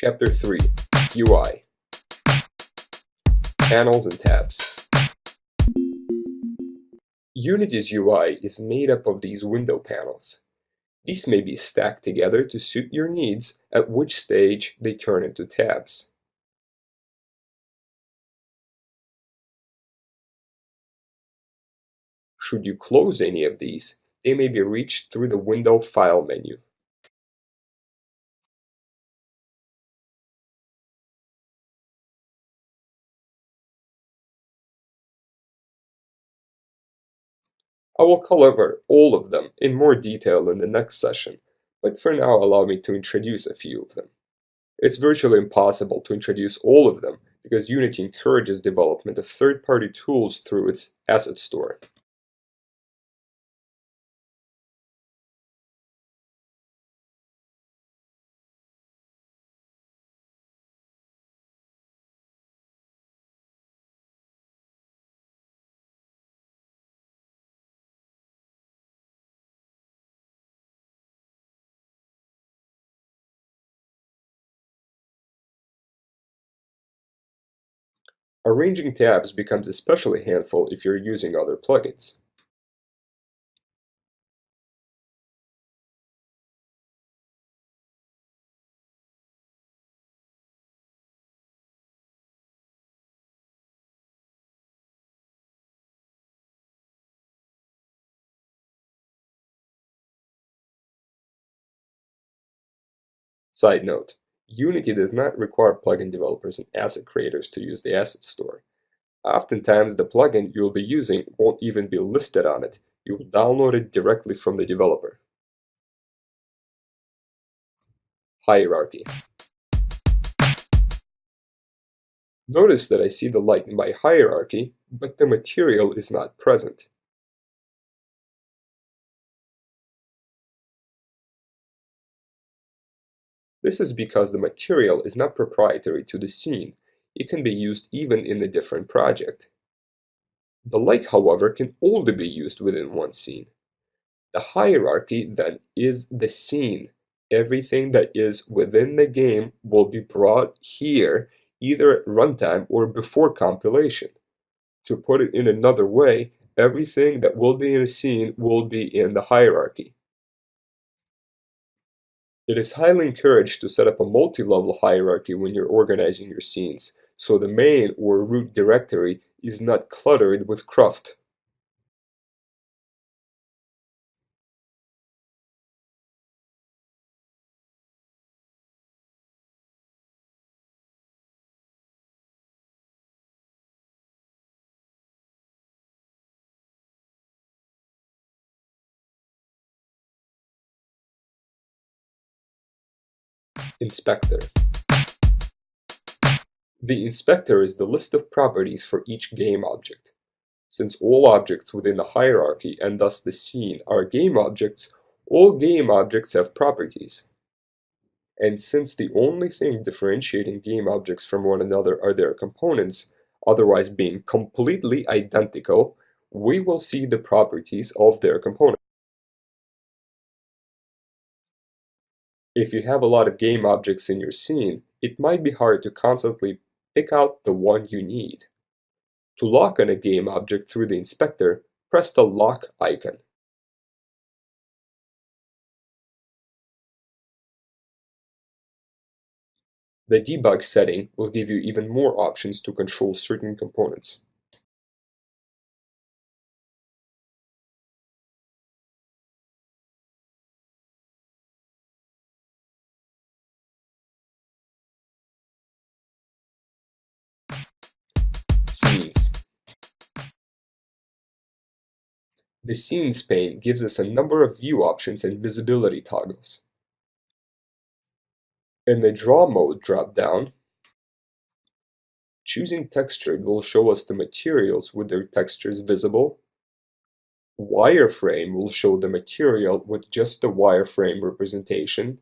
Chapter 3 UI Panels and Tabs. Unity's UI is made up of these window panels. These may be stacked together to suit your needs, at which stage they turn into tabs. Should you close any of these, they may be reached through the Window File menu. I will cover all of them in more detail in the next session, but for now allow me to introduce a few of them. It's virtually impossible to introduce all of them because Unity encourages development of third-party tools through its asset store. Arranging tabs becomes especially handful if you're using other plugins. Side note, Unity does not require plugin developers and asset creators to use the asset store. Oftentimes the plugin you'll be using won't even be listed on it. You will download it directly from the developer. Hierarchy. Notice that I see the light in my hierarchy, but the material is not present. This is because the material is not proprietary to the scene. It can be used even in a different project. The light, however, can only be used within one scene. The hierarchy, then, is the scene. Everything that is within the game will be brought here, either at runtime or before compilation. To put it in another way, everything that will be in a scene will be in the hierarchy. It is highly encouraged to set up a multi-level hierarchy when you're organizing your scenes, so the main or root directory is not cluttered with cruft. Inspector. The inspector is the list of properties for each game object. Since all objects within the hierarchy and thus the scene are game objects, all game objects have properties. And since the only thing differentiating game objects from one another are their components, otherwise being completely identical, we will see the properties of their components. If you have a lot of game objects in your scene, it might be hard to constantly pick out the one you need. To lock on a game object through the inspector, press the lock icon. The debug setting will give you even more options to control certain components. Scenes. The Scenes pane gives us a number of view options and visibility toggles. In the Draw Mode drop-down, choosing Textured will show us the materials with their textures visible. Wireframe will show the material with just the wireframe representation.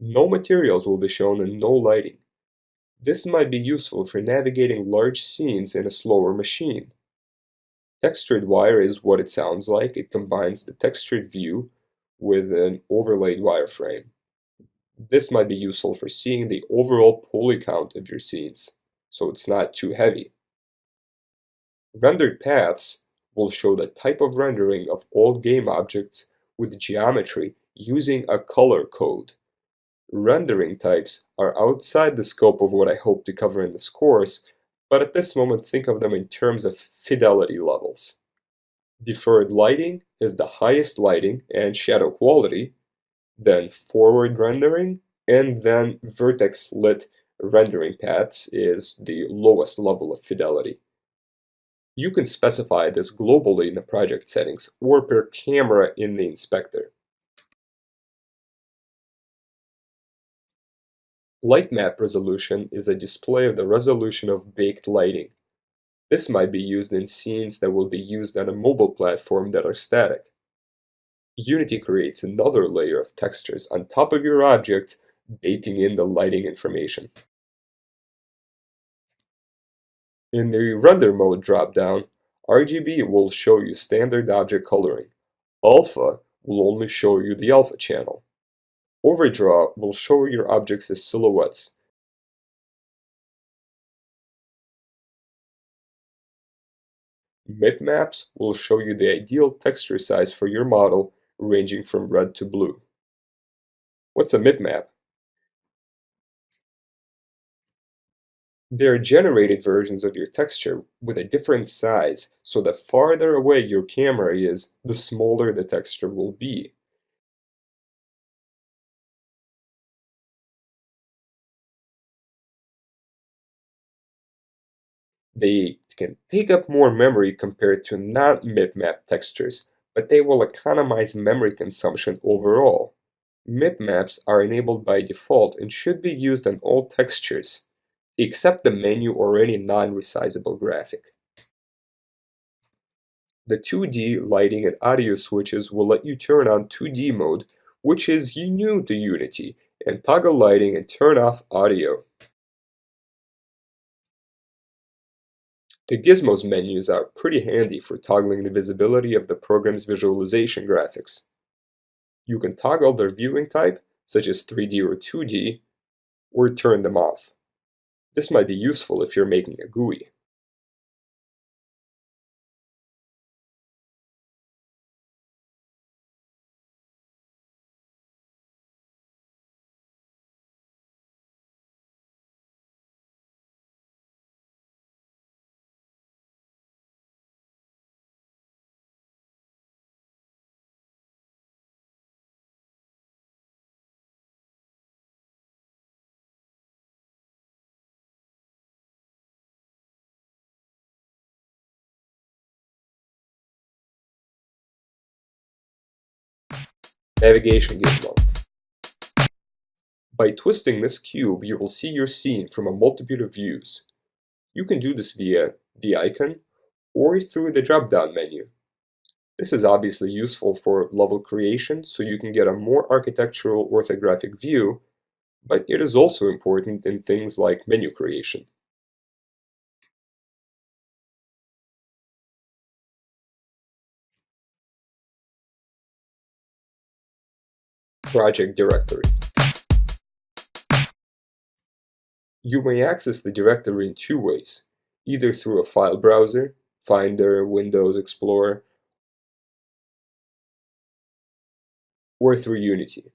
No materials will be shown and no lighting. This might be useful for navigating large scenes in a slower machine. Textured wire is what it sounds like. It combines the textured view with an overlaid wireframe. This might be useful for seeing the overall poly count of your scenes, so it's not too heavy. Rendered paths will show the type of rendering of all game objects with geometry using a color code. Rendering types are outside the scope of what I hope to cover in this course, but at this moment think of them in terms of fidelity levels. Deferred lighting is the highest lighting and shadow quality, then forward rendering, and then vertex lit rendering paths is the lowest level of fidelity. You can specify this globally in the project settings or per camera in the inspector. Light map resolution is a display of the resolution of baked lighting. This might be used in scenes that will be used on a mobile platform that are static. Unity creates another layer of textures on top of your objects, baking in the lighting information. In the Render Mode dropdown, RGB will show you standard object coloring. Alpha will only show you the alpha channel. Overdraw will show your objects as silhouettes. Bitmaps will show you the ideal texture size for your model, ranging from red to blue. What's a bitmap? They are generated versions of your texture with a different size, so the farther away your camera is, the smaller the texture will be. They can take up more memory compared to non-bitmap textures, but they will economize memory consumption overall. Bitmaps are enabled by default and should be used on all textures, except the menu or any non-resizable graphic. The 2D lighting and audio switches will let you turn on 2D mode, which is new to Unity, and toggle lighting and turn off audio. The Gizmos menus are pretty handy for toggling the visibility of the program's visualization graphics. You can toggle their viewing type, such as 3D or 2D, or turn them off. This might be useful if you're making a GUI. Navigation gizmo. By twisting this cube, you will see your scene from a multitude of views. You can do this via the icon or through the drop-down menu. This is obviously useful for level creation so you can get a more architectural orthographic view, but it is also important in things like menu creation. Project Directory. You may access the directory in two ways, either through a file browser, Finder, Windows Explorer, or through Unity.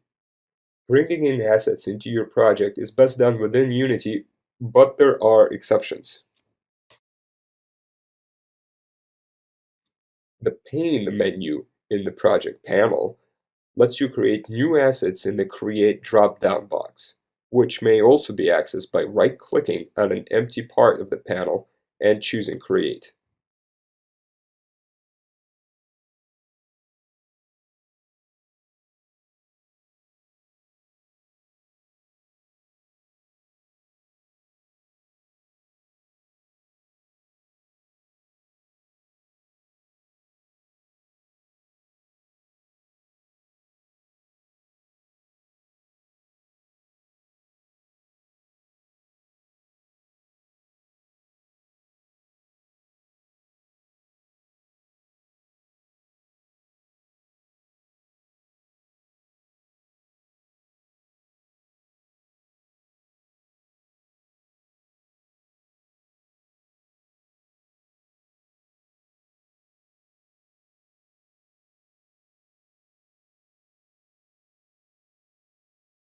Bringing in assets into your project is best done within Unity, but there are exceptions. The Pane menu in the project panel lets you create new assets in the Create drop-down box, which may also be accessed by right-clicking on an empty part of the panel and choosing Create.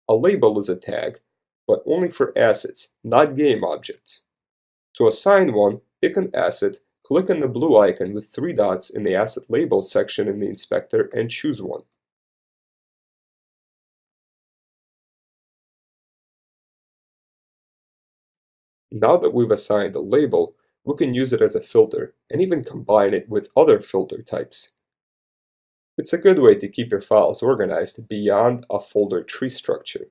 A label is a tag, but only for assets, not game objects. To assign one, pick an asset, click on the blue icon with three dots in the Asset Labels section in the inspector and choose one. Now that we've assigned a label, we can use it as a filter and even combine it with other filter types. It's a good way to keep your files organized beyond a folder tree structure.